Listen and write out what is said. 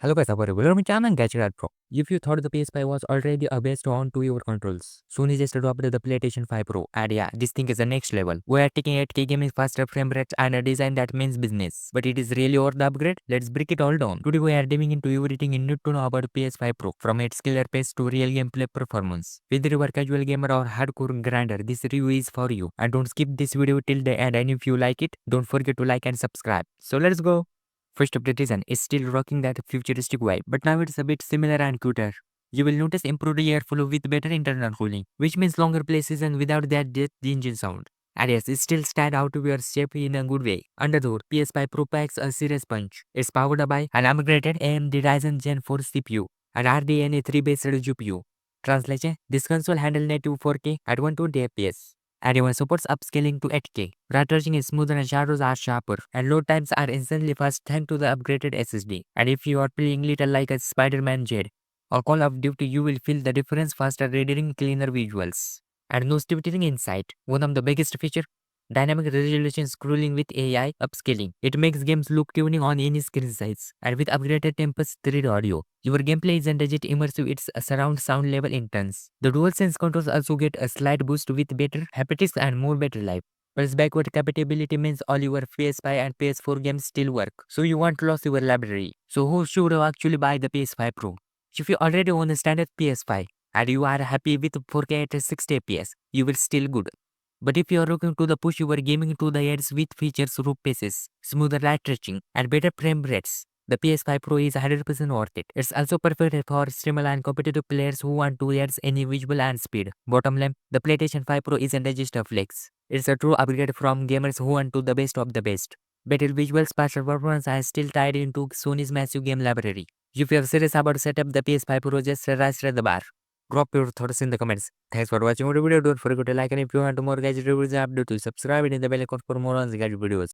Hello guys, welcome to channel Gadget Pro. If you thought the PS5 was already a based on to your controls, Sony just dropped the PlayStation 5 Pro, and yeah, this thing is the next level. We are taking 8K gaming, faster frame rates, and a design that means business. But it is really worth the upgrade. Let's break it all down. Today we are diving into everything you need to know about PS5 Pro, from its killer pace to real gameplay performance. Whether you are a casual gamer or hardcore grinder, this review is for you. And don't skip this video till the end. And if you like it, don't forget to like and subscribe. So let's go. First update design is still rocking that futuristic vibe, but now it's a bit similar and cuter. You will notice improved airflow with better internal cooling, which means longer play season without that jet engine sound. And yes, it still stand out to your shape in a good way. Under the hood, PS5 Pro packs a serious punch. It's powered by an upgraded AMD Ryzen Gen 4 CPU and RDNA 3 based GPU. Translation: this console handles native 4K at 120 FPS and even supports upscaling to 8K. Ray tracing is smoother and shadows are sharper, and load times are instantly fast thanks to the upgraded SSD. And if you are playing little like a Spider-Man Jade or Call of Duty, you will feel the difference faster rendering, cleaner visuals. And no stupidity inside. One of the biggest feature, dynamic resolution scrolling with AI upscaling. It makes games look tuning on any screen size. And with upgraded Tempest 3 audio, your gameplay isn't just immersive, it's a surround sound level intense. The DualSense controls also get a slight boost with better haptics and more battery life. Plus backward compatibility means all your PS5 and PS4 games still work, so you won't lose your library. So who should actually buy the PS5 Pro? If you already own a standard PS5 and you are happy with 4K at 60 FPS, you will still good. But if you are looking to the push your gaming to the edge with features, root paces, smoother light tracing, and better frame rates, the PS5 Pro is 100% worth it. It's also perfect for streamer and competitive players who want to add any visual and speed. Bottom line, the PlayStation 5 Pro isn't just a flex. It's a true upgrade from gamers who want to the best of the best. Better visuals, faster performance, and still tied into Sony's massive game library. If you are serious about setup the PS5 Pro, just raise the bar. Drop your thoughts in the comments. Thanks for watching our video. Don't forget to like, and if you want more gadget reviews and updates, subscribe and hit the bell icon for more on the gadget videos.